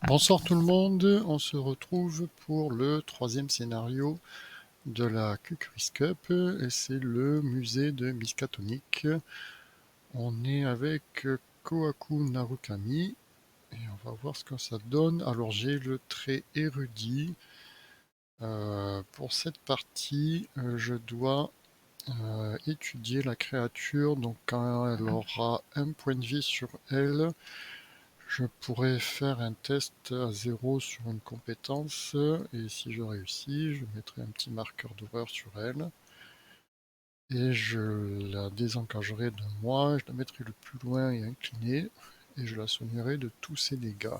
Bonsoir tout le monde, on se retrouve pour le troisième scénario de la Q-Quiz Cup et c'est le musée de Miskatonic. On est avec Kohaku Narukami et on va voir ce que ça donne. Alors j'ai le trait érudit. Pour cette partie, je dois étudier la créature, donc quand elle aura un point de vie sur elle, je pourrais faire un test à 0 sur une compétence et si je réussis, je mettrai un petit marqueur d'horreur sur elle et je la désengagerai de moi, je la mettrai le plus loin et inclinée et je la soignerai de tous ses dégâts.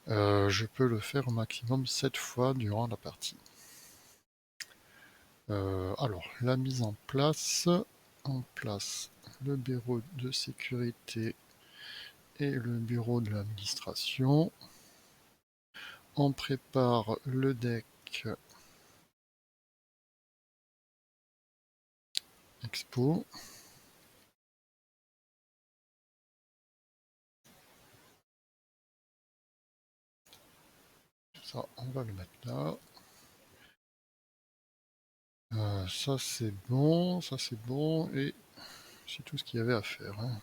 Je peux le faire au maximum 7 fois durant la partie. Alors, la mise en place, on place le bureau de sécurité et le bureau de l'administration. On prépare le deck Expo. Ça, on va le mettre là. Ça c'est bon, et c'est tout ce qu'il y avait à faire, hein.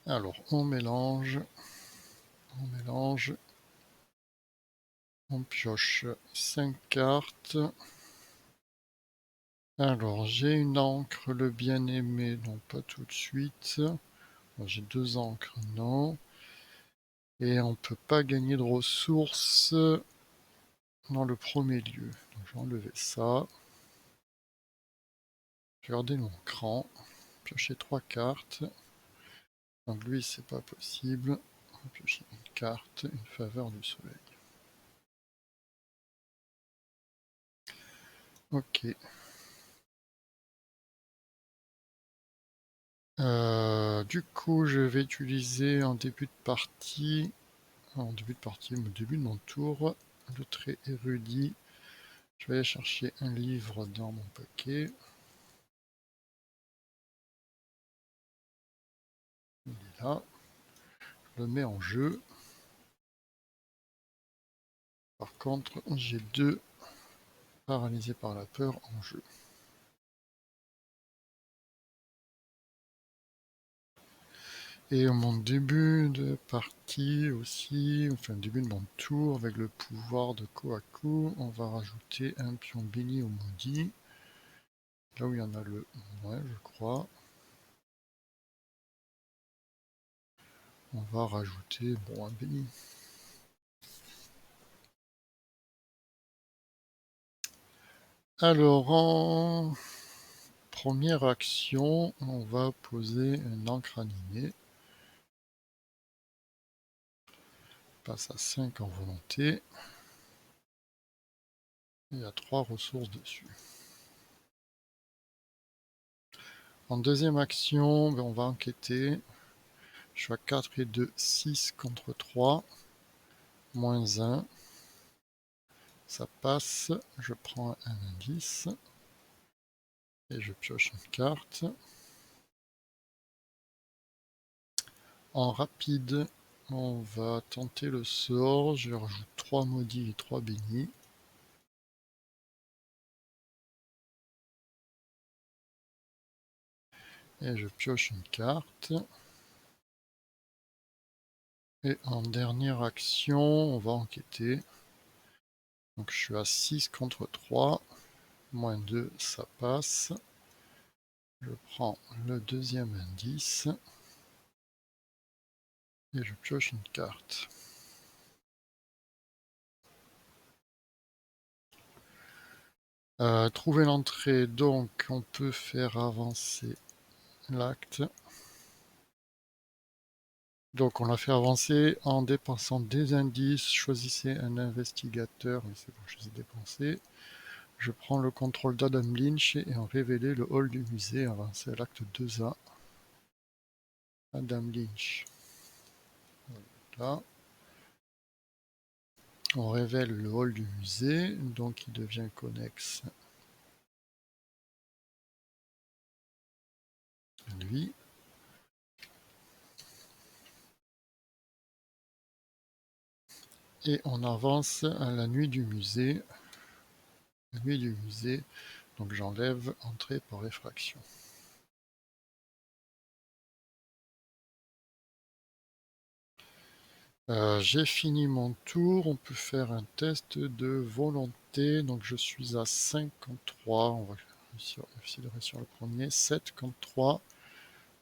Alors, on pioche 5 cartes. Alors, j'ai une encre, le bien-aimé, non pas tout de suite. J'ai 2 encres, non. Et on peut pas gagner de ressources dans le premier lieu. Donc, je vais enlever ça. Je vais garder mon cran. Piocher 3 cartes. Donc lui, c'est pas possible. On va piocher une carte, une faveur du soleil. Ok. Du coup, je vais utiliser en début de partie, au début de mon tour, le trait érudit. Je vais aller chercher un livre dans mon paquet. Il est là. Je le mets en jeu. Par contre, j'ai 2 paralysés par la peur en jeu. Et mon début de partie aussi, enfin début de mon tour avec le pouvoir de Kohaku, on va rajouter un pion béni au maudit. Là où il y en a le moins, je crois. On va rajouter, bon, un béni. Alors, en première action, on va poser une encre animée. Passe à 5 en volonté. Il y a 3 ressources dessus. En deuxième action, on va enquêter. Je suis à 4 et 2, 6 contre 3. Moins 1. Ça passe. Je prends un indice. Et je pioche une carte. En rapide, on va tenter le sort. Je rajoute 3 maudits et 3 bénis. Et je pioche une carte. Et en dernière action, on va enquêter. Donc je suis à 6 contre 3. Moins 2, ça passe. Je prends le deuxième indice. Et je pioche une carte. Trouver l'entrée, donc on peut faire avancer l'acte. Donc on l'a fait avancer en dépensant des indices. Choisissez un investigateur, mais c'est bon, je les ai dépensés. Je prends le contrôle d'Adam Lynch et en révéler le hall du musée, avancer à l'acte 2A. Adam Lynch. Là. On révèle le hall du musée, donc il devient connexe à lui. Et on avance à la nuit du musée. La nuit du musée, donc j'enlève entrée par effraction. J'ai fini mon tour, on peut faire un test de volonté, donc je suis à 53, on va essayer de réussir le premier, 7, 3,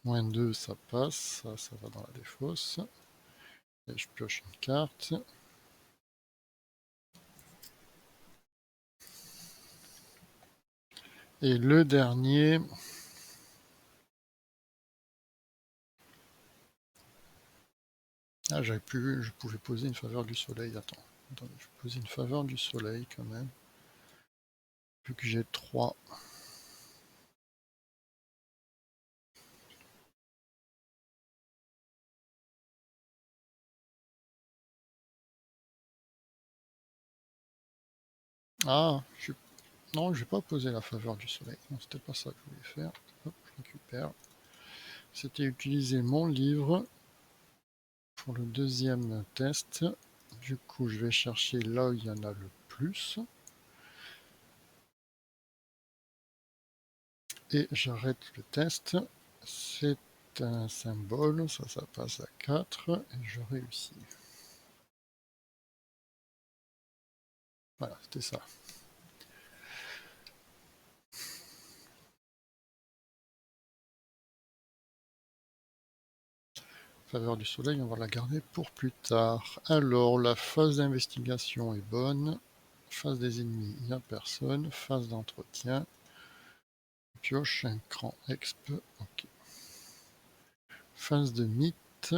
-2 ça passe, ça va dans la défausse, et je pioche une carte. Et le dernier, ah j'avais plus, je pouvais poser une faveur du soleil, attends, je vais poser une faveur du soleil quand même, vu que j'ai 3. Ah, non, je vais pas poser la faveur du soleil. Non, c'était pas ça que je voulais faire. Hop, je récupère. C'était utiliser mon livre pour le deuxième test. Du coup, je vais chercher là où il y en a le plus. Et j'arrête le test. C'est un symbole, ça passe à 4 et je réussis. Voilà, c'était ça. Faveur du soleil, on va la garder pour plus tard. Alors, la phase d'investigation est bonne. Phase des ennemis, il n'y a personne. Phase d'entretien. Pioche un cran exp. Ok. Phase de mythe.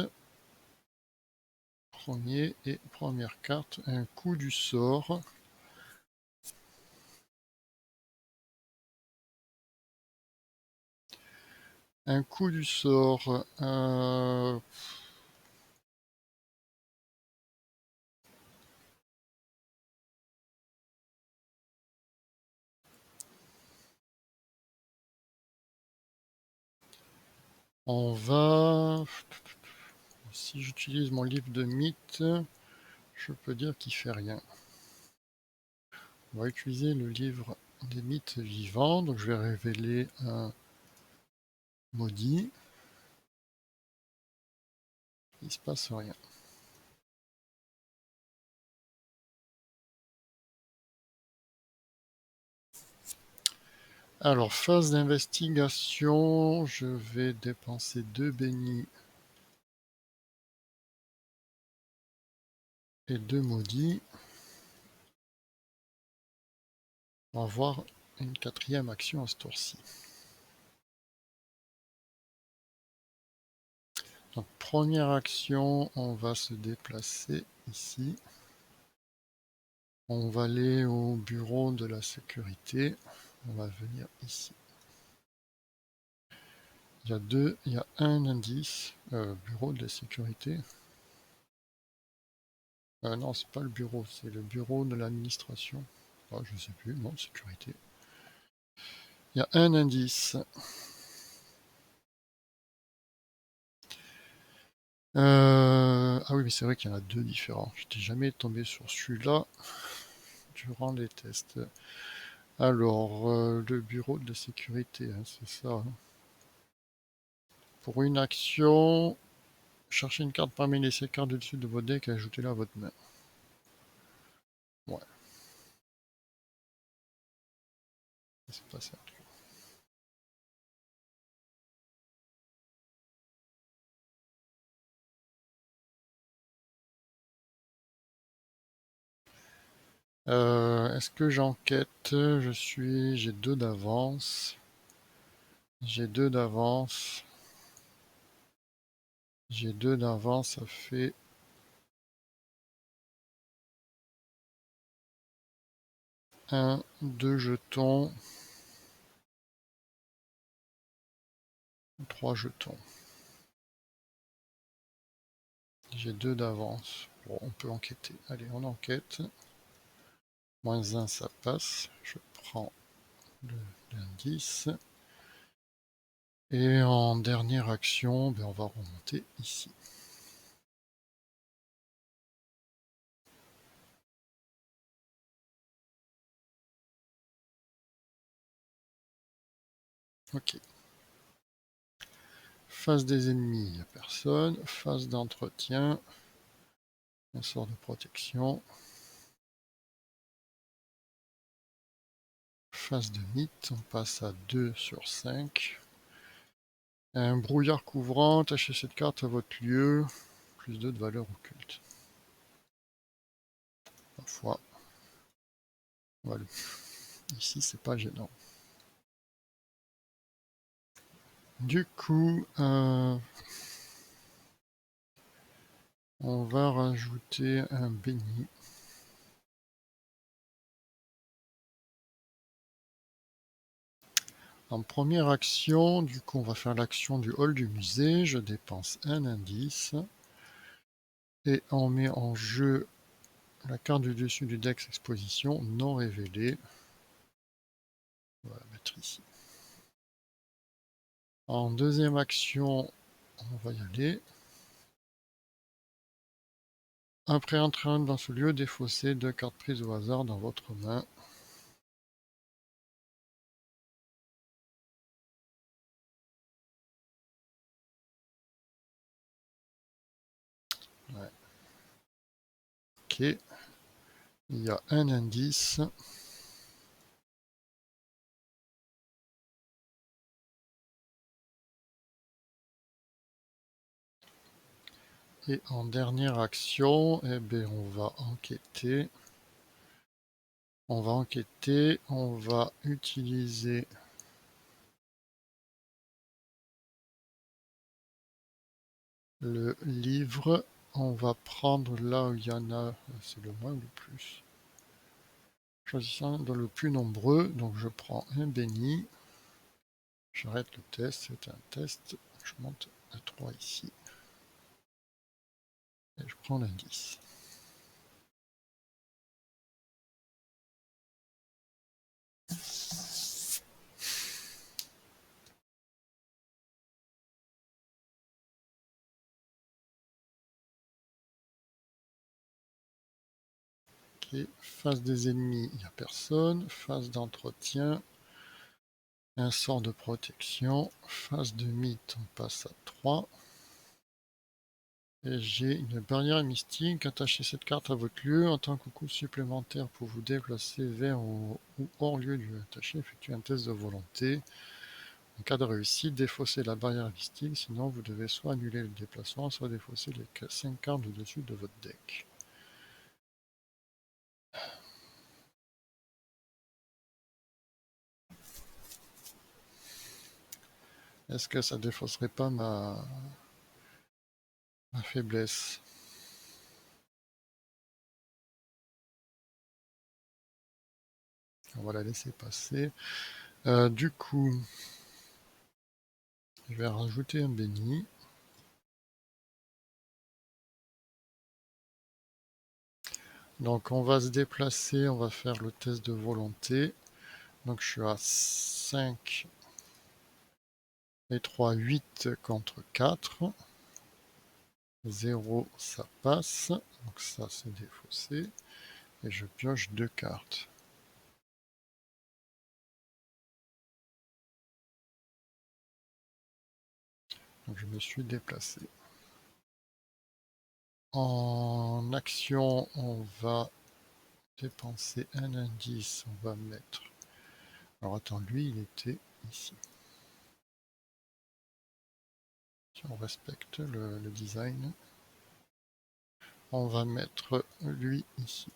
Premier et première carte. Un coup du sort. Un coup du sort. On va. Si j'utilise mon livre de mythe, je peux dire qu'il fait rien. On va utiliser le livre des mythes vivants. Donc je vais révéler un maudit. Il se passe rien. Alors, phase d'investigation, je vais dépenser 2 bénis et 2 maudits. On va voir une quatrième action à ce tour-ci. Donc, première action, on va se déplacer ici. On va aller au bureau de la sécurité. On va venir ici. Il y a un indice, bureau de la sécurité. Non, c'est pas le bureau, c'est le bureau de l'administration. Ah, je sais plus, non, sécurité. Il y a un indice. Ah oui, mais c'est vrai qu'il y en a deux différents. Je n'étais jamais tombé sur celui-là durant les tests. Alors, le bureau de la sécurité, hein, c'est ça, hein. Pour une action, cherchez une carte parmi les 6 cartes du dessus de votre deck et ajoutez-la à votre main. Ouais, c'est pas ça. Est-ce que j'enquête? J'ai 2 d'avance. J'ai 2 d'avance. J'ai 2 d'avance, ça fait un, 2 jetons, 3 jetons. J'ai 2 d'avance. Bon, on peut enquêter. Allez, on enquête. -1, ça passe. Je prends l'indice. Et en dernière action, ben, on va remonter ici. Ok. Phase des ennemis, il n'y a personne. Phase d'entretien. Un sort de protection. Phase de mythe, on passe à 2 sur 5. Un brouillard couvrant, attachez cette carte à votre lieu. Plus 2 de valeur occulte. Parfois. Voilà. Ici, c'est pas gênant. Du coup, on va rajouter un béni. En première action, du coup, on va faire l'action du hall du musée. Je dépense un indice. Et on met en jeu la carte du dessus du deck exposition non révélée. On va la mettre ici. En deuxième action, on va y aller. Après entrant dans ce lieu, défaussez 2 cartes prises au hasard dans votre main. Ouais. Ok. Il y a un indice. Et en dernière action, eh bien, on va enquêter. On va utiliser le livre. On va prendre là où il y en a, c'est le moins ou le plus. Choisissant dans le plus nombreux, donc je prends un béni. J'arrête le test, c'est un test. Je monte à 3 ici. Et je prends l'indice. Ok, phase des ennemis, il n'y a personne. Phase d'entretien, un sort de protection. Phase de mythe, on passe à 3. Et j'ai une barrière mystique. Attachez cette carte à votre lieu. En tant que coup supplémentaire pour vous déplacer vers ou hors lieu du attaché, effectuez un test de volonté. En cas de réussite, défaussez la barrière mystique. Sinon, vous devez soit annuler le déplacement, soit défausser les 5 cartes du dessus de votre deck. Est-ce que ça défausserait pas ma faiblesse? On va la laisser passer. Du coup, je vais rajouter un béni. Donc on va se déplacer, on va faire le test de volonté. Donc je suis à 5 et 3, 8 contre 4. 0, ça passe. Donc ça c'est défaussé. Et je pioche 2 cartes. Donc je me suis déplacé. En action, on va dépenser un indice. On va mettre... Alors attends, lui il était ici. Si on respecte le design. On va mettre lui ici.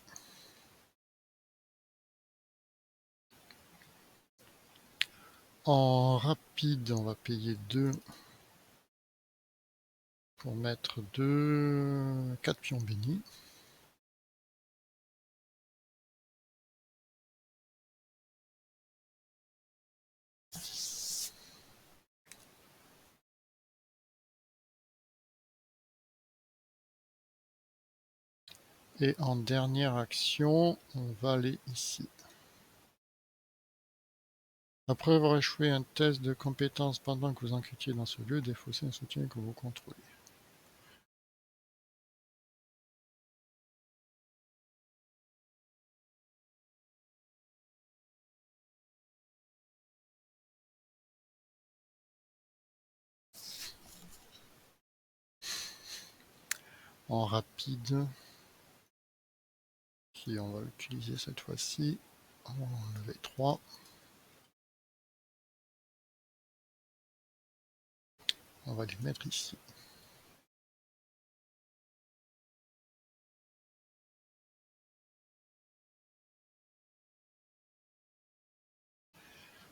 En rapide, on va payer 2 pour mettre 4 pions bénis. Et en dernière action, on va aller ici. Après avoir échoué un test de compétence pendant que vous enquêtiez dans ce lieu, défaussez un soutien que vous contrôlez. en rapide. Si on va l'utiliser cette fois-ci, on va enlever 3. On va les mettre ici.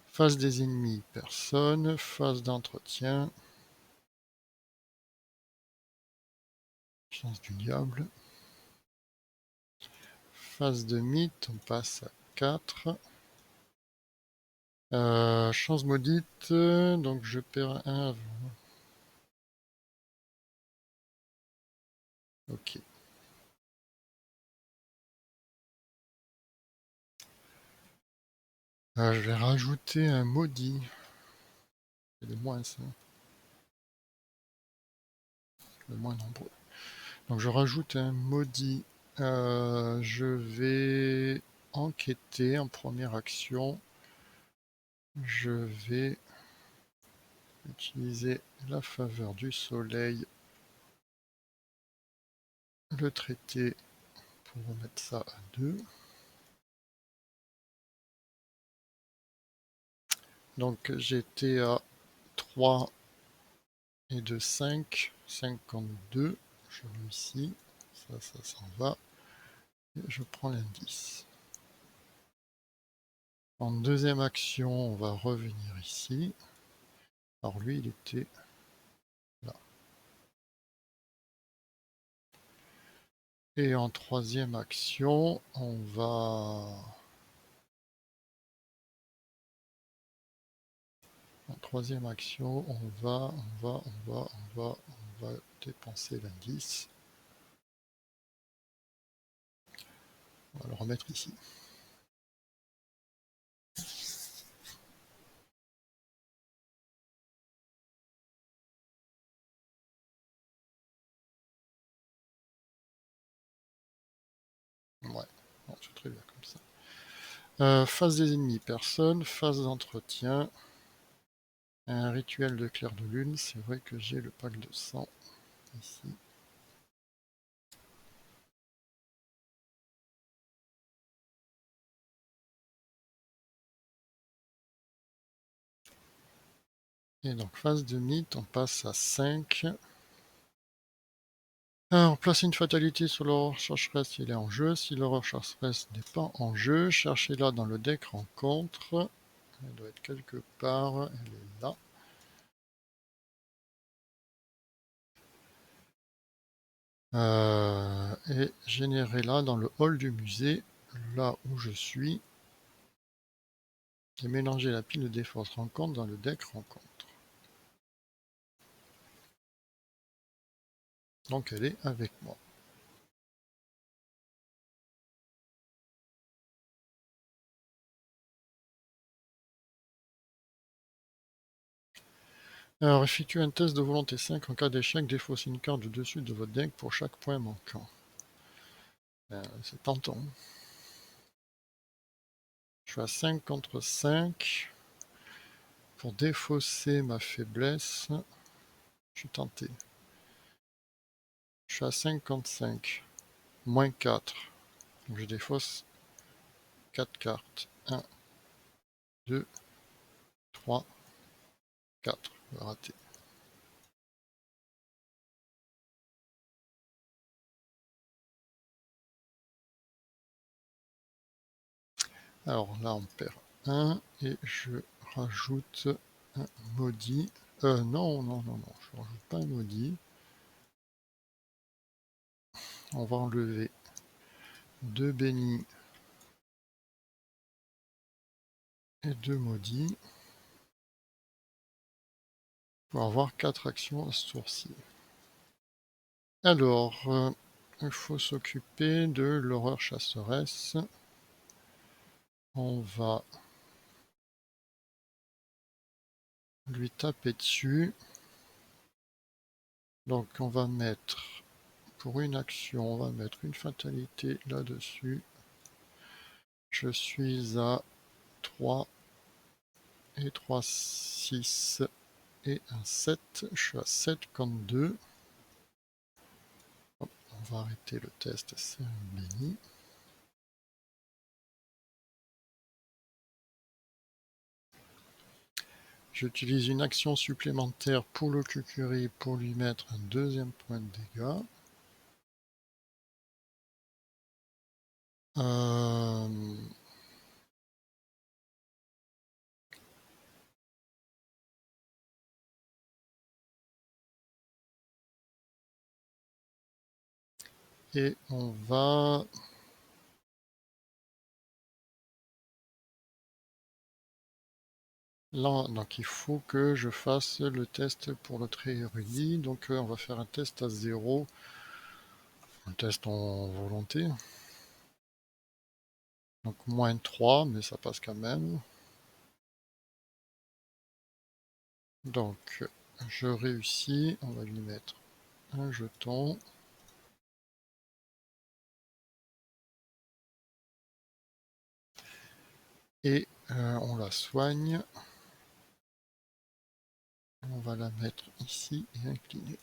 Face des ennemis, personne. Phase d'entretien. Chance du diable. Phase de mythe, on passe à 4. Chance maudite, donc je perds 1 avant. Ok. Je vais rajouter un maudit. C'est le moins, ça. Le moins nombreux. Donc je rajoute un maudit. Je vais enquêter en première action. Je vais utiliser la faveur du soleil, le traité pour remettre ça à 2. Donc j'étais à 3 et de 5, 52. Je réussis. Ça s'en va. Et je prends l'indice. En deuxième action, on va revenir ici. Alors lui, il était là. Et en troisième action, on va... En troisième action, on va dépenser l'indice. On va le remettre ici. Ouais, bon, c'est très bien comme ça. Phase des ennemis, personne. Phase d'entretien. Un rituel de clair de lune. C'est vrai que j'ai le pack de sang ici. Et donc phase de mythe, on passe à 5. On place une fatalité sur l'horreur chercheresse si elle est en jeu. Si l'horreur chercheresse n'est pas en jeu, cherchez-la dans le deck rencontre. Elle doit être quelque part, elle est là. Et générez-la dans le hall du musée, là où je suis. Et mélangez la pile de défense rencontre dans le deck rencontre. Donc elle est avec moi. Alors effectuez un test de volonté 5 en cas d'échec, défaussez une carte du dessus de votre deck pour chaque point manquant. C'est tentant. Je suis à 5 contre 5. Pour défausser ma faiblesse, je suis tenté. Je suis à 55. Moins 4. Donc je défausse 4 cartes. 1, 2, 3, 4. Raté. Alors là, on perd 1 et je rajoute un maudit. Non, je rajoute pas un maudit. On va enlever 2 bénis et 2 maudits pour avoir 4 actions à ce tour-ci. Alors, il faut s'occuper de l'horreur chasseresse. On va lui taper dessus. Donc on va mettre, pour une action, on va mettre une fatalité là-dessus. Je suis à 3 et 3, 6 et un 7. Je suis à 7 contre 2. On va arrêter le test, c'est béni. J'utilise une action supplémentaire pour le Kukuri pour lui mettre un deuxième point de dégâts. Et on va... Là, donc il faut que je fasse le test pour le trait érudit. Donc on va faire un test à 0. Un test en volonté. Donc moins 3, mais ça passe quand même. Donc je réussis. On va lui mettre un jeton. Et on la soigne. On va la mettre ici et incliner.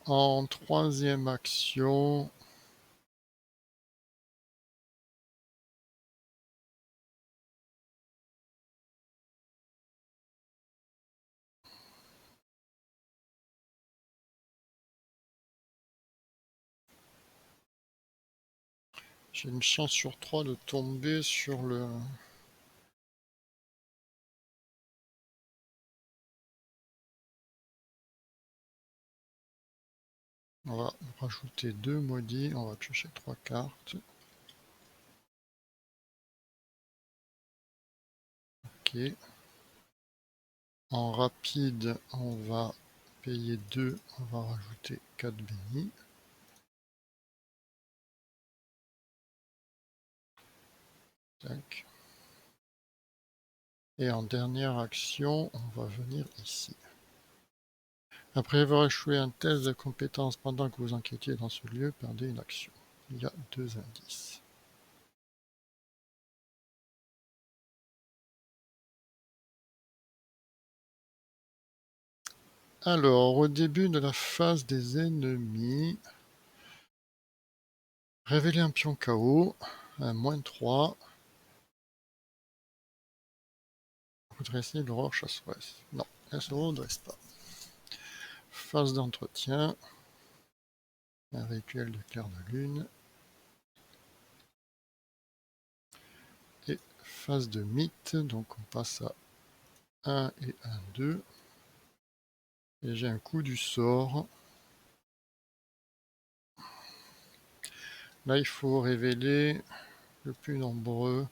En troisième action, j'ai une chance sur 3 de tomber sur le... On va rajouter 2 maudits, on va piocher 3 cartes. Ok. En rapide, on va payer 2, on va rajouter 4 bénis. Tac. Et en dernière action, on va venir ici. Après avoir échoué un test de compétence pendant que vous enquêtiez dans ce lieu, perdez une action. Il y a 2 indices. Alors, au début de la phase des ennemis, révéler un pion KO, un -3. Redresser l'aurore chasseresse. Non, elle se redresse pas. Phase d'entretien, un rituel de clair de lune. Et phase de mythe, donc on passe à 1 et 1, 2. Et j'ai un coup du sort. Là, il faut révéler le plus nombreux.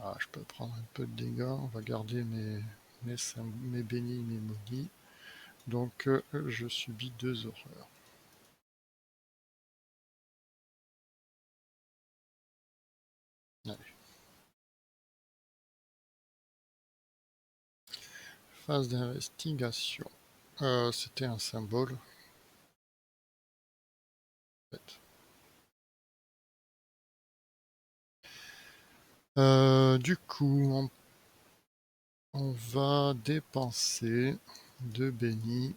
Ah, je peux prendre un peu de dégâts. On va garder mes bénis, mes maudits. Donc, je subis 2 horreurs. Allez. Phase d'investigation. C'était un symbole. En fait. Du coup, on va dépenser 2 bénis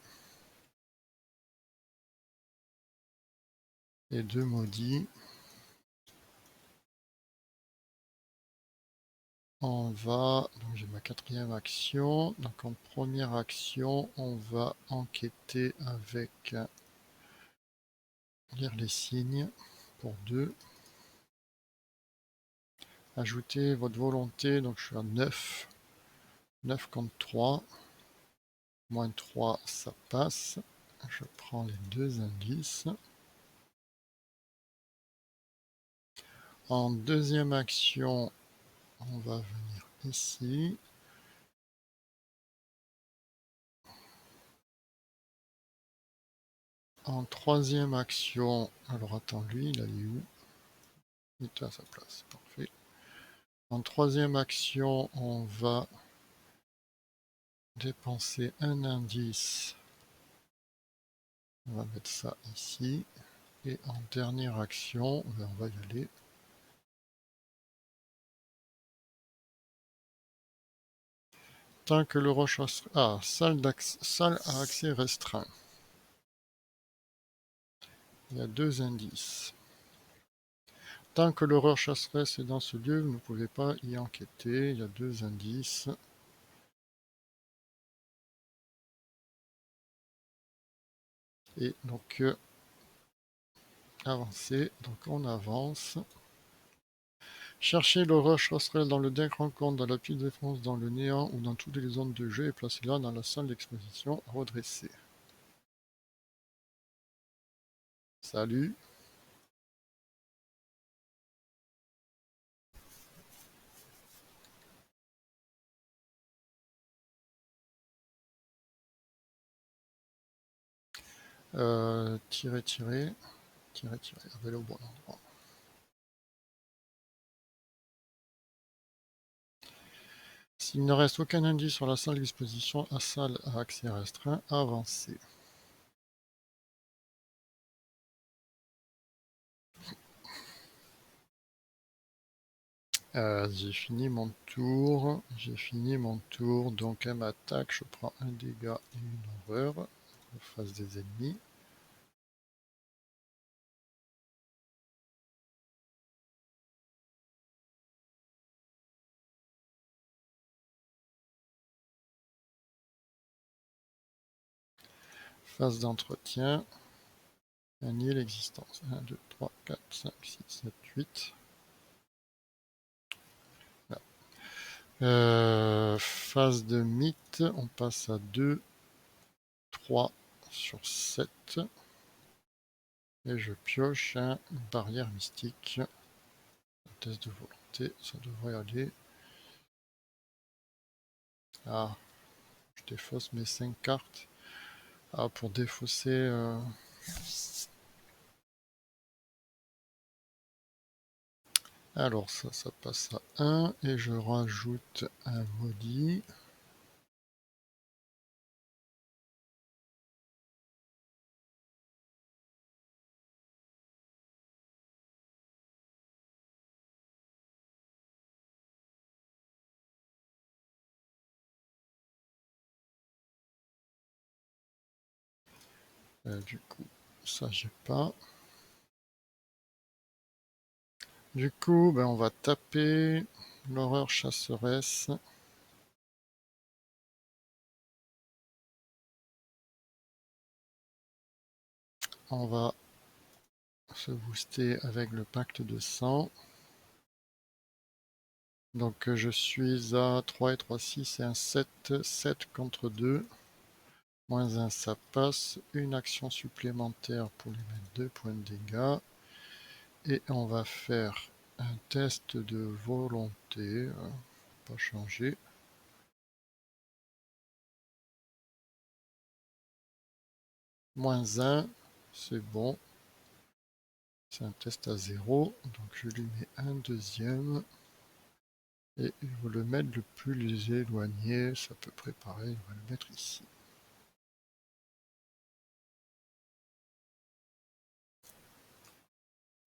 et 2 maudits. On va, donc j'ai ma 4e action. Donc en première action, on va enquêter avec lire les signes pour 2. Ajoutez votre volonté, donc je suis à 9. 9 contre 3. Moins 3, ça passe. Je prends les 2 indices. En deuxième action, on va venir ici. En troisième action, alors attends, lui, il allait où? Il était à sa place, parfait. En troisième action, on va dépenser un indice On va mettre ça ici. Et en dernière action, on va y aller. Tant que le roche... Ah, salle à accès restreint. Il y a deux indices. Tant que l'horreur chasseresse est dans ce lieu, vous ne pouvez pas y enquêter. Il y a deux indices. Et donc, avancer. Donc, on avance. Cherchez l'horreur chasserelle dans le deck, rencontre dans la pile de défense, dans le néant ou dans toutes les zones de jeu et placez-la dans la salle d'exposition redressée. Salut. Tirer, tirer. Tirer, tirer. Avec au bon endroit. S'il ne reste aucun indice sur la salle d'exposition, à salle à accès restreint, avancez. J'ai fini mon tour. Donc elle m'attaque, je prends un dégât et une horreur en face des ennemis. Phase d'entretien. Nier l'existence. 1, 2, 3, 4, 5, 6, 7, 8. Phase de mythe, on passe à 2, 3 sur 7. Et je pioche une barrière mystique. Test de volonté, ça devrait aller. Ah, je défausse mes 5 cartes. Ah, pour défausser... Alors ça passe à 1 et je rajoute un maudit. Du coup, ça j'ai pas. Du coup, ben, on va taper l'horreur chasseresse. On va se booster avec le pacte de sang. Donc je suis à 3 et 3, 6 et un 7. 7 contre 2. Moins 1, ça passe. Une action supplémentaire pour lui mettre 2 points de dégâts. Et on va faire un test de volonté. Pas changer. Moins 1, c'est bon. C'est un test à 0. Donc je lui mets un deuxième. Et il va le mettre le plus éloigné. C'est à peu près pareil. On va le mettre ici.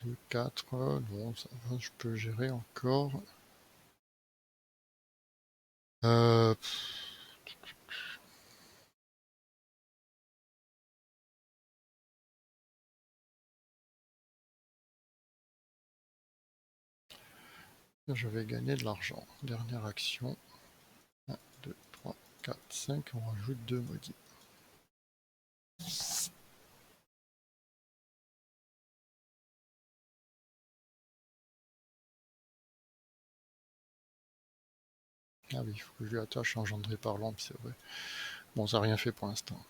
2, 4. Bon, ça va, je peux gérer encore. Euh, je vais gagner de l'argent. Dernière action. 1, 2, 3, 4, 5. On rajoute 2 maudits. Ah oui, il faut que je lui attache engendré par l'ombre, c'est vrai. Bon, ça n'a rien fait pour l'instant.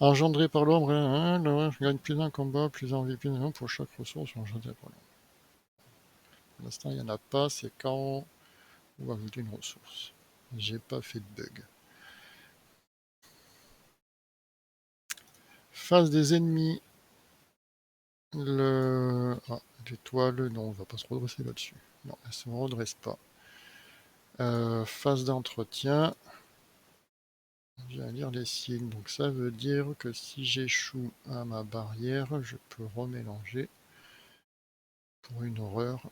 Engendré par l'ombre, je gagne plus d'un combat, plus en vie, plus d'un pour chaque ressource engendrée par l'ombre. Pour l'instant, il n'y en a pas, c'est quand on va ajouter une ressource. J'ai pas fait de bug. Face des ennemis. L'étoile, non, on va pas se redresser là-dessus. Non, elle se redresse pas. Phase d'entretien. Je viens lire les signes, donc ça veut dire que si j'échoue à ma barrière, je peux remélanger pour une horreur.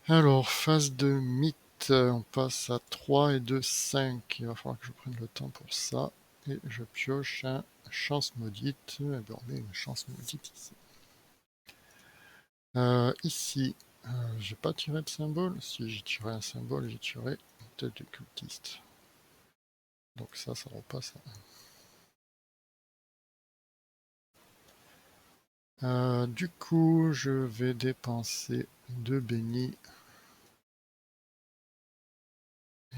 Alors, phase de mythe, on passe à 3 et 2, 5. Il va falloir que je prenne le temps pour ça. Et je pioche un chance maudite. Et bien, on met une chance maudite ici. Ici, j'ai pas tiré de symbole. Si j'ai tiré un symbole, j'ai tiré une tête de cultiste. Donc ça repasse. Du coup, je vais dépenser 2 bénis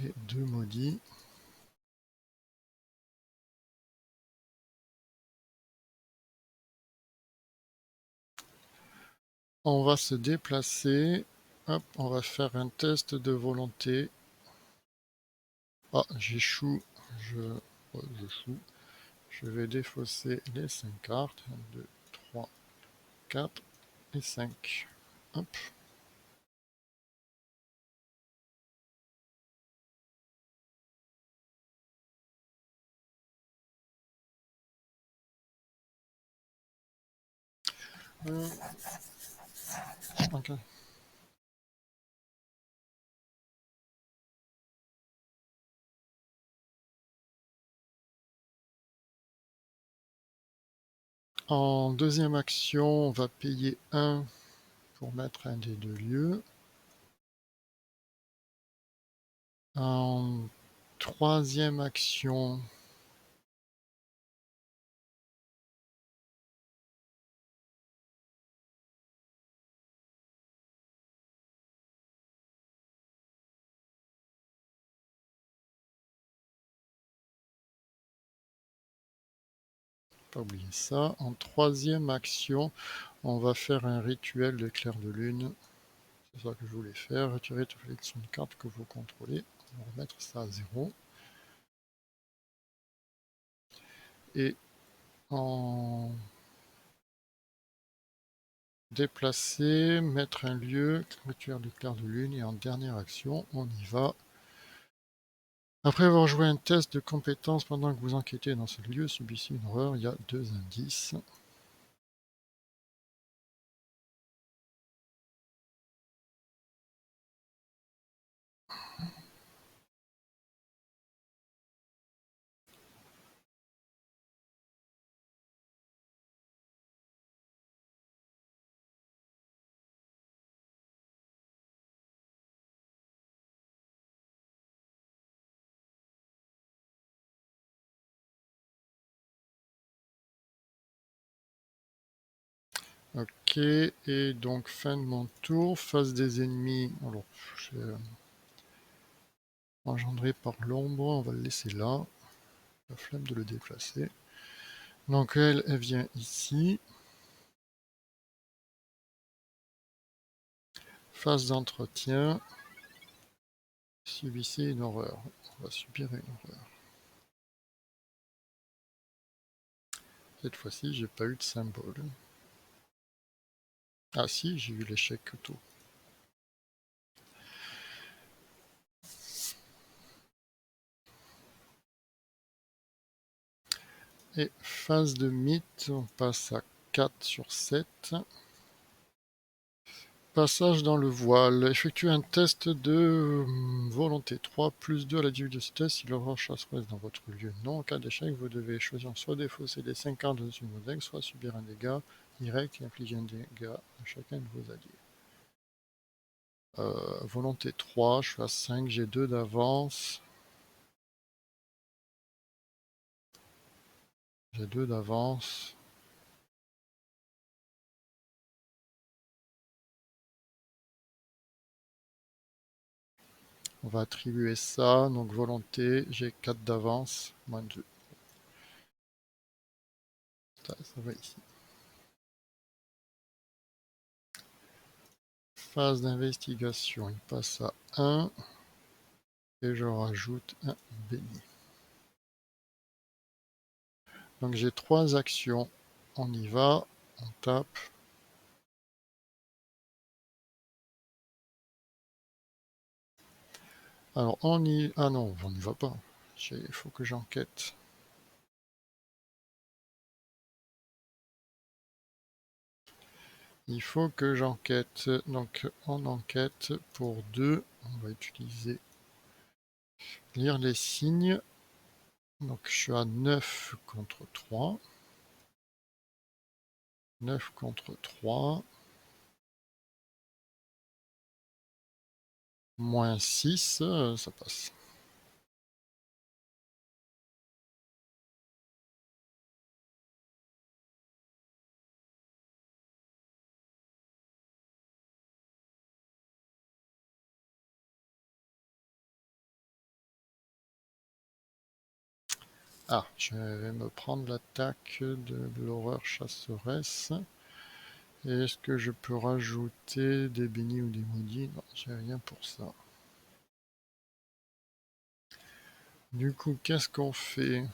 et 2 maudits. On va se déplacer. Hop, on va faire un test de volonté. Ah, j'échoue. J'échoue. Je vais défausser les 5 cartes. 1, 2, 3, 4 et 5. Hop. Ok. En deuxième action, on va payer 1 pour mettre un des deux lieux. En troisième action, pas oublier ça. En troisième action, on va faire un rituel de clair de lune. C'est ça que je voulais faire. Retirer toute sélection de cartes que vous contrôlez. On va remettre ça à 0. Et en déplacer, mettre un lieu, rituel de clair de lune. Et en dernière action, on y va. Après avoir joué un test de compétence pendant que vous enquêtez dans ce lieu, subissez une horreur. Il y a 2 indices. Ok, et donc fin de mon tour, face des ennemis. Alors, j'ai engendré par l'ombre, on va le laisser là. La flemme de le déplacer. Donc elle vient ici. Phase d'entretien. Subissez une horreur. On va subir une horreur. Cette fois-ci, j'ai pas eu de symbole. Ah si, j'ai eu l'échec tout. Et phase de mythe, on passe à 4 sur 7. Passage dans le voile. Effectuez un test de volonté 3 plus 2 à la difficulté de ce test si l'horreur chasseuse dans votre lieu. Non, en cas d'échec, vous devez choisir soit défausser les 5 cartes de une deck, soit subir un dégât direct et infliger un dégât à chacun de vos alliés. Volonté 3, je suis à 5, j'ai 2 d'avance. J'ai 2 d'avance. On va attribuer ça, donc volonté, j'ai 4 d'avance, moins 2. Ça va ici. Phase d'investigation, il passe à 1 et je rajoute un béni. Donc j'ai 3 actions. On y va, on tape. Alors on y... Ah non, on n'y va pas. Il faut que j'enquête. Il faut que j'enquête. Donc on enquête pour 2. On va utiliser lire les signes. Donc je suis à 9 contre 3. 9 contre 3. Moins 6, ça passe. Ah, je vais me prendre l'attaque de l'horreur chasseresse. Est-ce que je peux rajouter des bénis ou des maudits? Non, j'ai rien pour ça. Du coup, qu'est-ce qu'on fait?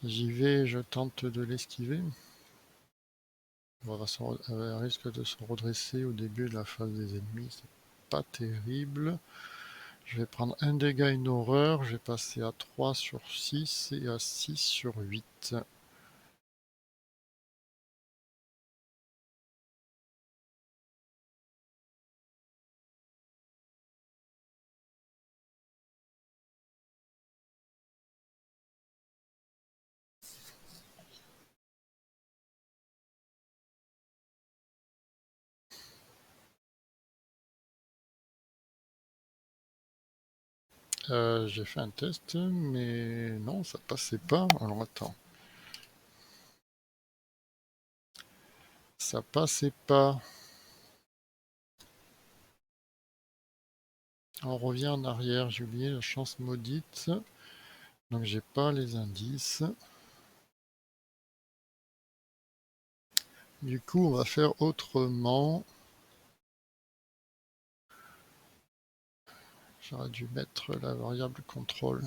J'y vais, je tente de l'esquiver. Elle risque de se redresser au début de la phase des ennemis. C'est pas terrible. Je vais prendre un dégât, une horreur. Je vais passer à 3 sur 6 et à 6 sur 8. J'ai fait un test, mais non, ça passait pas. Alors attends. Ça passait pas. On revient en arrière. J'ai oublié la chance maudite. Donc j'ai pas les indices. Du coup, on va faire autrement. J'aurais dû mettre la variable contrôle.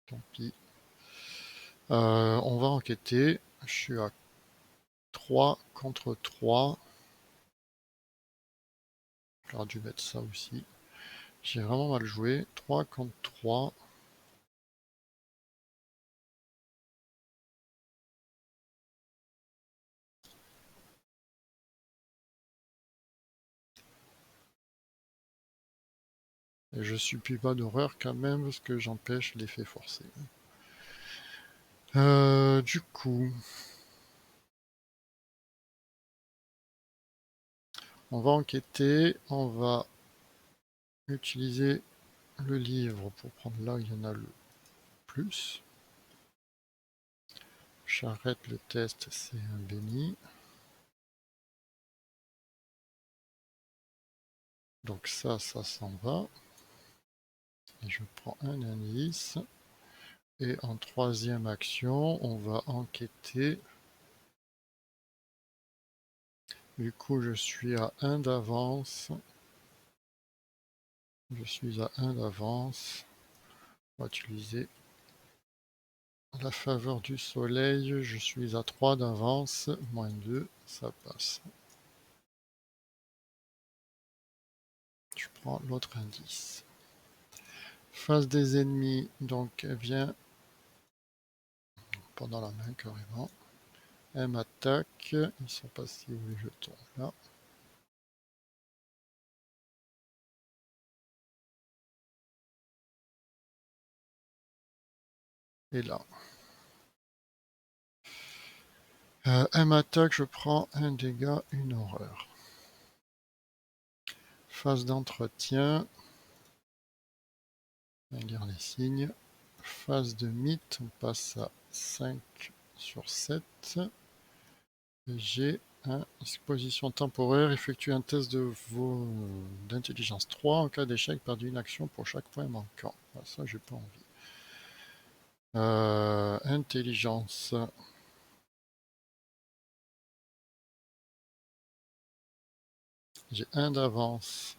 Tant pis. On va enquêter. Je suis à 3 contre 3. J'aurais dû mettre ça aussi. J'ai vraiment mal joué. 3 contre 3. Et je subis pas d'horreur quand même parce que j'empêche l'effet forcé. Du coup, on va enquêter, on va utiliser le livre pour prendre là où il y en a le plus. J'arrête le test, c'est un béni. Donc ça s'en va. Et je prends un indice. Et en troisième action, on va enquêter. Du coup, je suis à 1 d'avance. Je suis à 1 d'avance. On va utiliser la faveur du soleil. Je suis à 3 d'avance. Moins 2, ça passe. Je prends l'autre indice. Face des ennemis, donc elle vient pendant la main carrément. Elle m'attaque. Ils sont passés où les jetons là. Et là. Elle m'attaque, je prends un dégât, une horreur. Phase d'entretien. On va lire les signes. Phase de mythe, on passe à 5 sur 7. J'ai une exposition temporaire. Effectue un test d'intelligence 3. En cas d'échec, perdez une action pour chaque point manquant. Ah, ça, j'ai pas envie. Intelligence. J'ai 1 d'avance.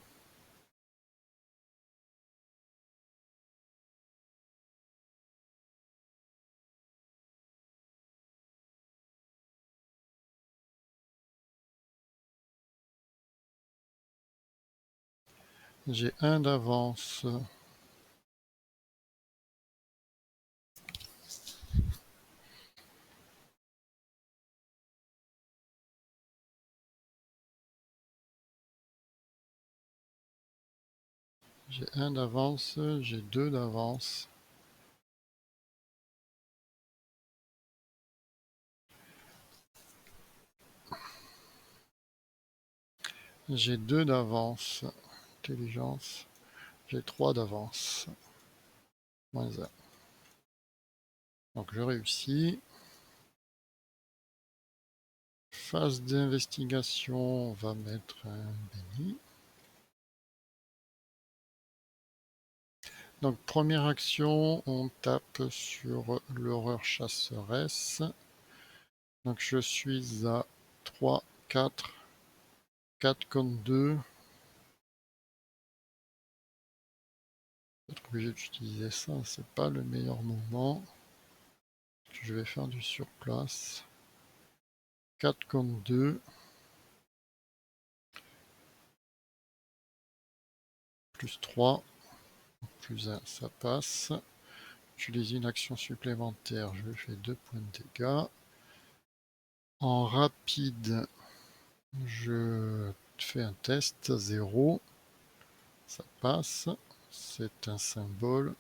J'ai un d'avance. J'ai un d'avance, j'ai deux d'avance. J'ai deux d'avance. Intelligence. J'ai trois d'avance. Moins un. Donc je réussis. Phase d'investigation, on va mettre un béni. Donc première action, on tape sur l'horreur chasseresse. Donc je suis à 3, 4, 4 contre 2. Je vais être obligé d'utiliser ça, c'est pas le meilleur moment. Je vais faire du surplace. 4 contre 2. Plus 3. Plus 1, ça passe. J'utilise une action supplémentaire, je fais 2 points de dégâts. En rapide, je fais un test, 0. Ça passe. C'est un symbole.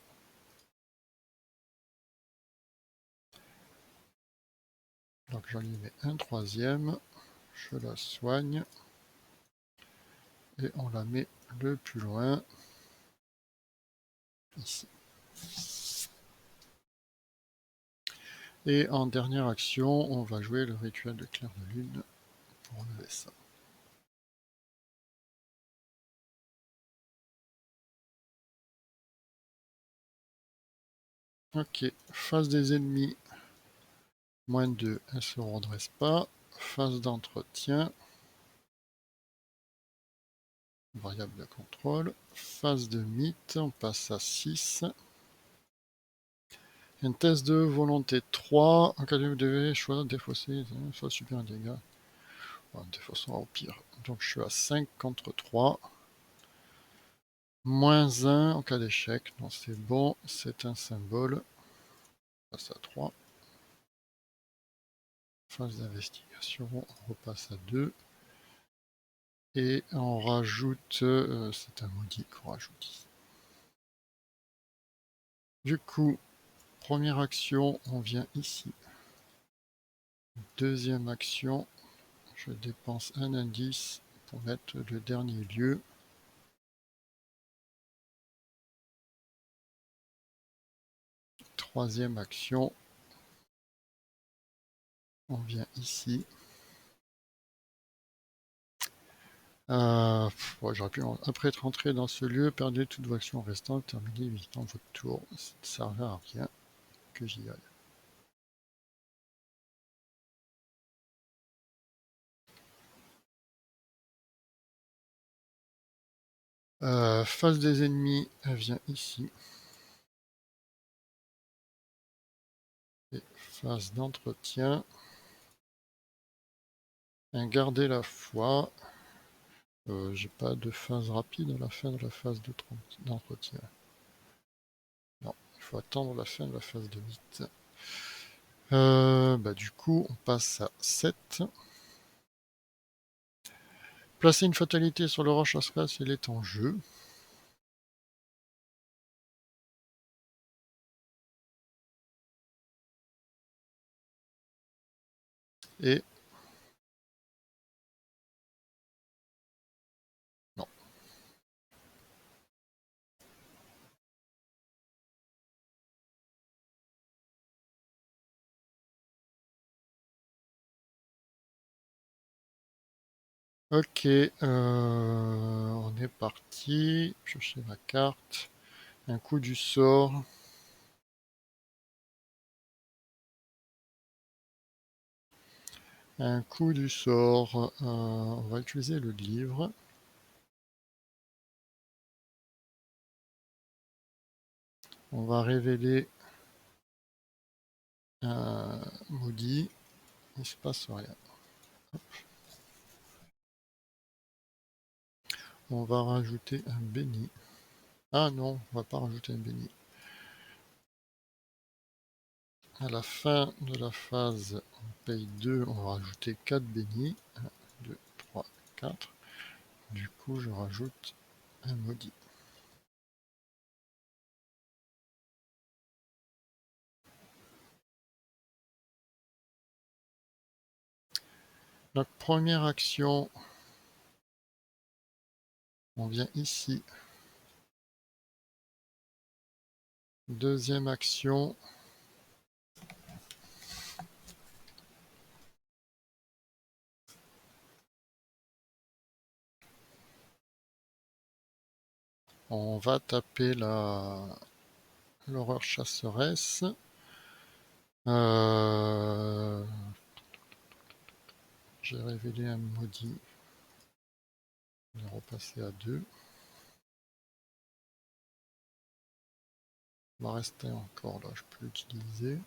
Donc j'en y mets un troisième. Je la soigne. Et on la met le plus loin. Ici. Et en dernière action, on va jouer le rituel de clair de lune pour enlever ça. Ok, face des ennemis, moins 2, elle ne se redresse pas. Phase d'entretien, variable de contrôle. Phase de mythe, on passe à 6. Un test de volonté 3. En cas de vous devez choisir défausser, soit subir un dégât. Bon, défaussera au pire. Donc je suis à 5 contre 3. Moins 1 en cas d'échec. Non, c'est bon, c'est un symbole. On passe à 3. Phase d'investigation, on repasse à 2. Et on rajoute, c'est un maudit qu'on rajoute ici. Du coup, première action, on vient ici. Deuxième action, je dépense un indice pour mettre le dernier lieu. Troisième action, on vient ici. Ouais, j'aurais pu, après être entré dans ce lieu, perdez toute vos actions restantes, terminez visitant votre tour. Ça ne servait à rien que j'y aille. Face des ennemis, elle vient ici. Et phase d'entretien. Garder la foi. J'ai pas de phase rapide à la fin de la phase d'entretien. Non, il faut attendre la fin de la phase de mythe. Du coup, on passe à 7. Placer une fatalité sur le roche Astra si elle est en jeu. Et non. Ok, on est parti. Chercher ma carte. Un coup du sort. Un coup du sort. On va utiliser le livre. On va révéler un maudit. Il se passe rien. Hop. On va rajouter un béni. Ah non, on va pas rajouter un béni. À la fin de la phase, on paye 2, on va rajouter 4 bénis. 1, 2, 3, 4. Du coup, je rajoute un maudit. Donc, première action, on vient ici. Deuxième action, on va taper l'horreur chasseresse. J'ai révélé un maudit. On est repassé à 2. Il va rester encore là, je peux l'utiliser.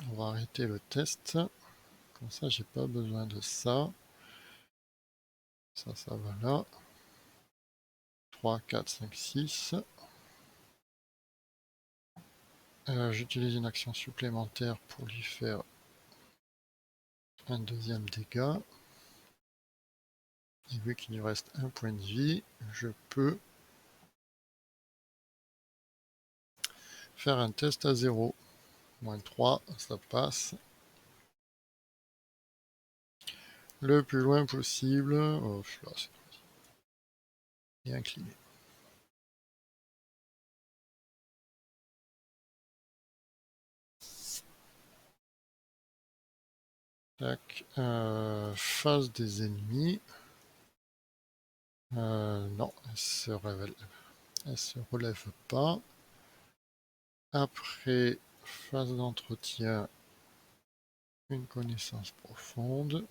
On va arrêter le test. Comme ça, j'ai pas besoin de ça. Ça va là. 3, 4, 5, 6. J'utilise une action supplémentaire pour lui faire un deuxième dégât. Et vu qu'il lui reste un point de vie, je peux faire un test à 0. Moins 3, ça passe. Le plus loin possible. Oh, là, c'est incliné. Tac. Face des ennemis. Non, elle se relève pas. Après, phase d'entretien, une connaissance profonde.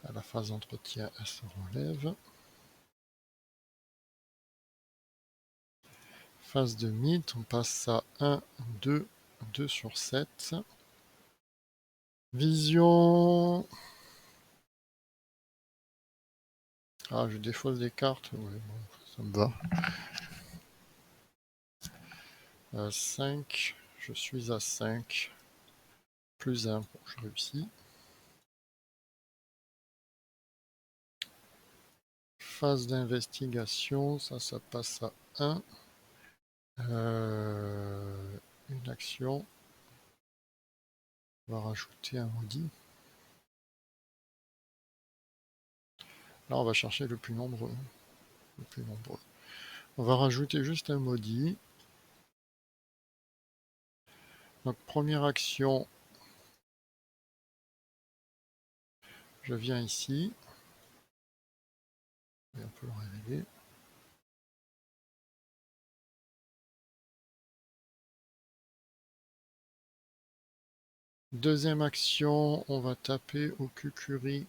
À la phase d'entretien, elle se relève. Phase de mythe, on passe à 1, 2, 2 sur 7. Vision. Ah, je défausse des cartes. Ouais, bon, ça me va. 5, je suis à 5. Plus 1, bon, je réussis. Phase d'investigation, ça passe à 1. Une action. On va rajouter un maudit. Là, on va chercher le plus nombreux. On va rajouter juste un maudit. Donc, première action, je viens ici. Et on peut le révéler. Deuxième action, on va taper au Kukuri.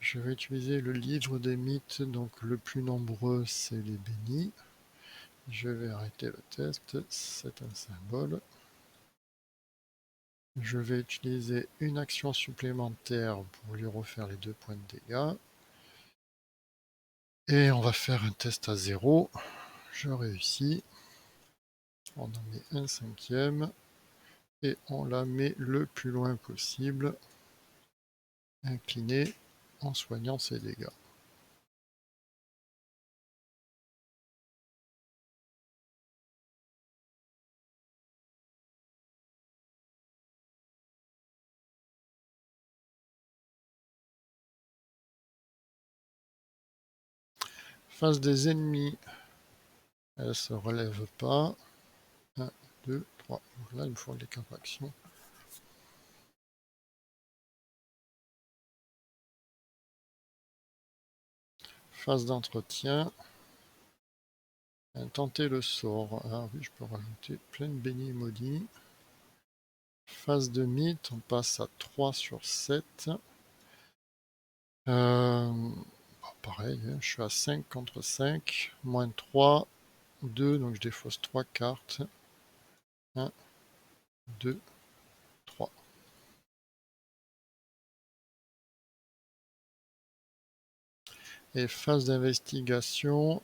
Je vais utiliser le livre des mythes, donc le plus nombreux, c'est les bénis. Je vais arrêter le test, c'est un symbole. Je vais utiliser une action supplémentaire pour lui refaire les 2 points de dégâts. Et on va faire un test à 0. Je réussis. On en met un cinquième. Et on la met le plus loin possible. Incliné en soignant ses dégâts. Face des ennemis, elle se relève pas. 1, 2, 3. Là, il me faut les 4 actions. Phase d'entretien. Tenter le sort. Ah oui, je peux rajouter plein de bénis et maudits. Phase de mythe, on passe à 3 sur 7. Pas pareil, hein, je suis à 5 contre 5, moins 3, 2, donc je défausse 3 cartes. 1, 2, 3. Et phase d'investigation.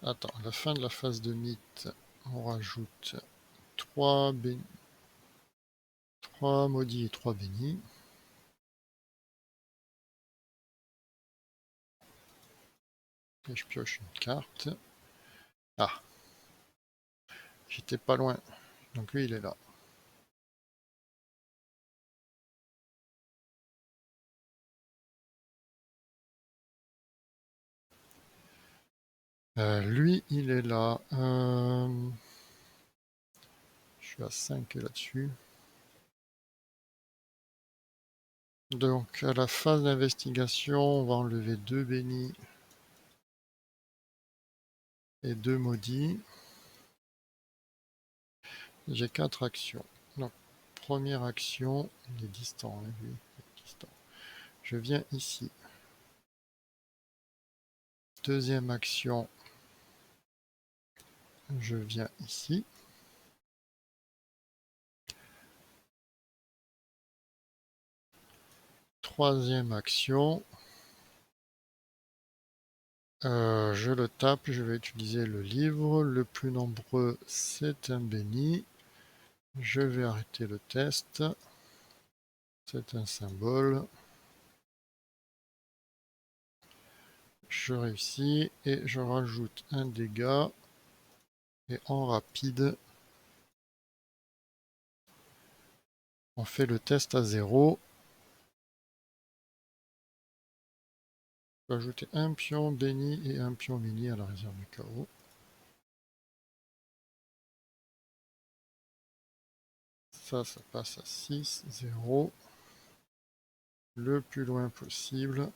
Attends, à la fin de la phase de mythe, on rajoute 3, 3 maudits et 3 bénis. Et je pioche une carte. Ah, j'étais pas loin. Donc lui, il est là. Lui, il est là. Je suis à 5 là-dessus. Donc, à la phase d'investigation, on va enlever 2 bénis et 2 maudits. J'ai 4 actions. Donc, première action, il est distant, hein, lui, il est distant. Je viens ici. Deuxième action, je viens ici. Troisième action, je le tape, je vais utiliser le livre. Le plus nombreux, c'est un béni. Je vais arrêter le test. C'est un symbole. Je réussis et je rajoute un dégât. Et en rapide, on fait le test à 0. Je vais ajouter un pion béni et un pion mini à la réserve du chaos. Ça passe à 6, 0. Le plus loin possible.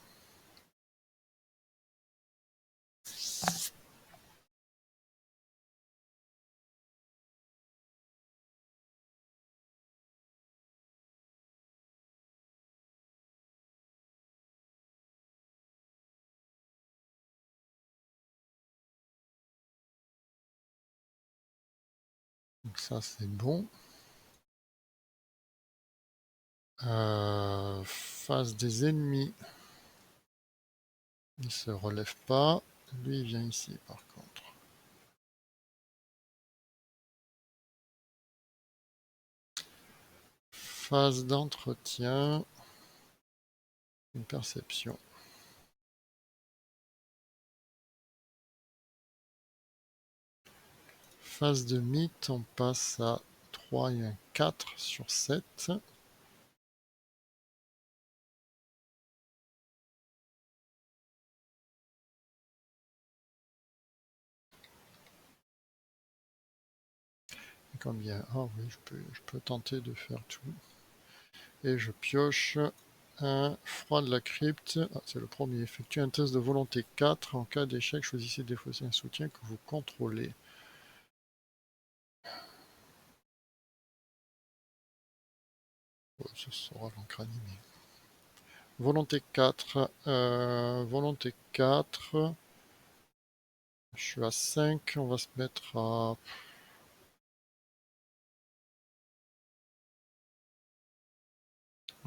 Donc ça c'est bon. Face des ennemis. Il se relève pas. Lui il vient ici par contre. Phase d'entretien. Une perception. Phase de mythe, on passe à 3 et un 4 sur 7. Combien? Ah oui, je peux tenter de faire tout. Et je pioche un froid de la crypte. Ah, c'est le premier. Effectuez un test de volonté 4. En cas d'échec, choisissez de défausser un soutien que vous contrôlez. Oh, ce sera l'encre animée. Volonté 4. Volonté 4. Je suis à 5. On va se mettre à...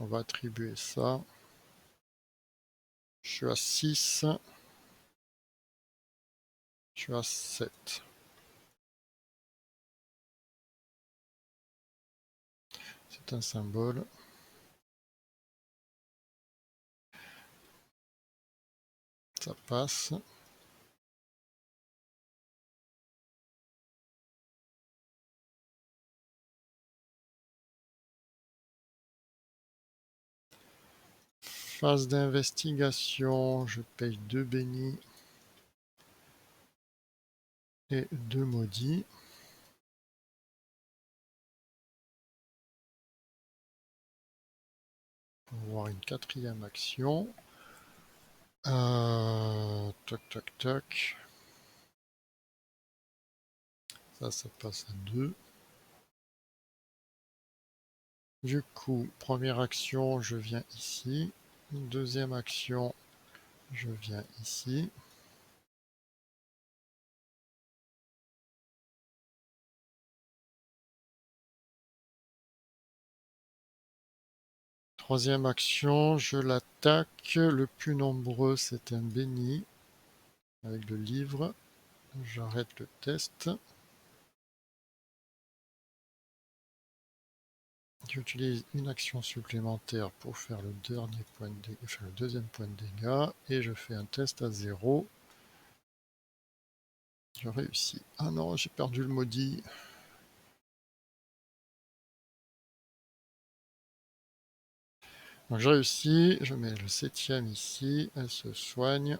On va attribuer ça. Je suis à 6. Je suis à 7. C'est un symbole. Ça passe. Phase d'investigation, je paye 2 bénis et 2 maudits. On va voir une quatrième action. Toc toc toc. Ça passe à 2. Du coup, première action, je viens ici. Deuxième action, je viens ici. Troisième action, je l'attaque. Le plus nombreux, c'est un béni avec le livre. J'arrête le test. J'utilise une action supplémentaire pour faire le dernier point de dégâts, faire le deuxième point de dégâts, et je fais un test à 0. Je réussis. Ah non, j'ai perdu le maudit. Donc je réussis, je mets le septième ici, elle se soigne,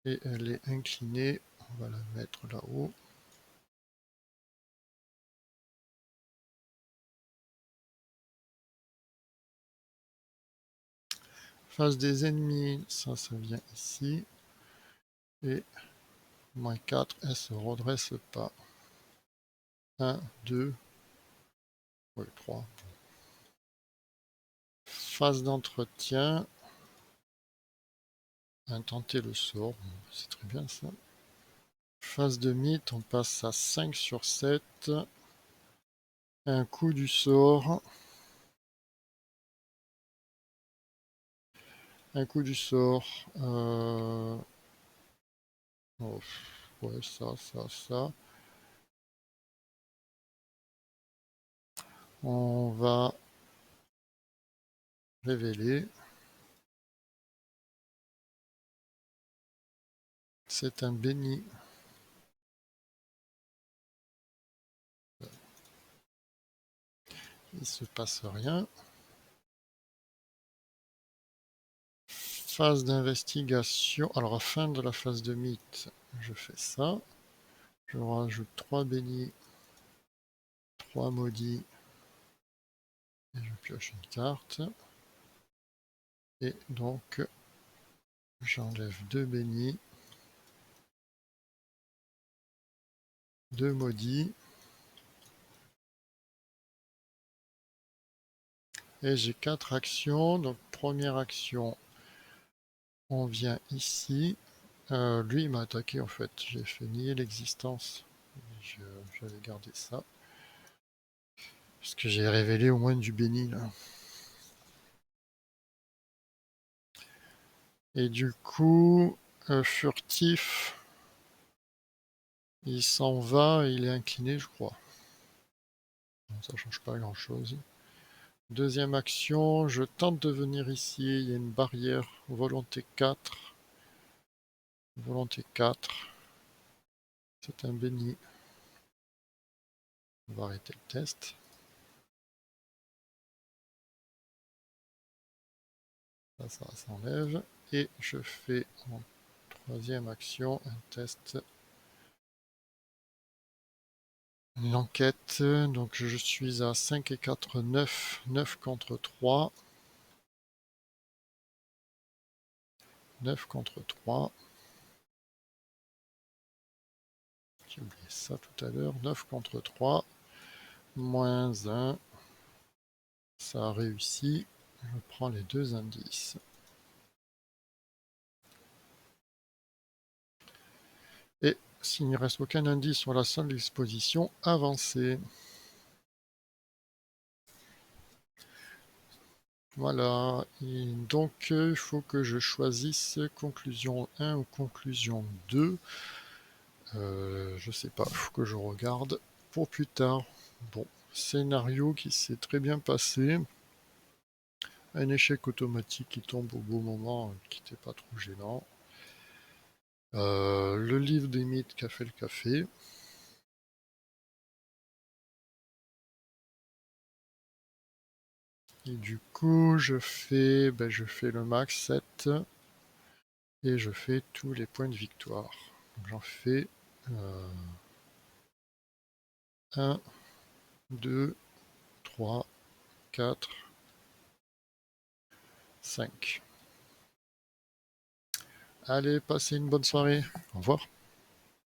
et elle est inclinée. On va la mettre là-haut. Face des ennemis, ça vient ici. Et -4, elle se redresse pas. 1, 2, ouais, 3. Phase d'entretien. Intenter le sort, c'est très bien ça. Phase de mythe, on passe à 5 sur 7. Un coup du sort. Un coup du sort. Oh, ouais, ça. On va révéler. C'est un béni. Il se passe rien. Phase d'investigation. Alors, à la fin de la phase de mythe, je fais ça. Je rajoute 3 bénis, 3 maudits. Et je pioche une carte. Et donc, j'enlève 2 bénis, 2 maudits. Et j'ai 4 actions. Donc, première action, on vient ici. Lui, il m'a attaqué en fait. J'ai fait nier l'existence. J'avais gardé ça. Parce que j'ai révélé au moins du béni là. Et du coup, furtif, il s'en va, il est incliné, je crois. Bon, ça change pas grand chose. Deuxième action, je tente de venir ici. Il y a une barrière. Volonté 4. Volonté 4. C'est un béni. On va arrêter le test. Ça s'enlève. Et je fais en troisième action un test. Une enquête. Donc je suis à 5 et 4, 9. 9 contre 3. 9 contre 3. J'ai oublié ça tout à l'heure. 9 contre 3. Moins 1. Ça a réussi. Je prends les 2 indices. Et s'il ne reste aucun indice sur la salle d'exposition, avancez. Voilà. Et donc, il faut que je choisisse conclusion 1 ou conclusion 2. Je sais pas, il faut que je regarde pour plus tard. Bon, scénario qui s'est très bien passé. Un échec automatique qui tombe au bon moment, qui n'était pas trop gênant. Le livre des mythes qui a fait le café. Et du coup, je fais le max 7 et je fais tous les points de victoire. J'en fais 1, 2, 3, 4, 5. Allez, passez une bonne soirée. Au revoir.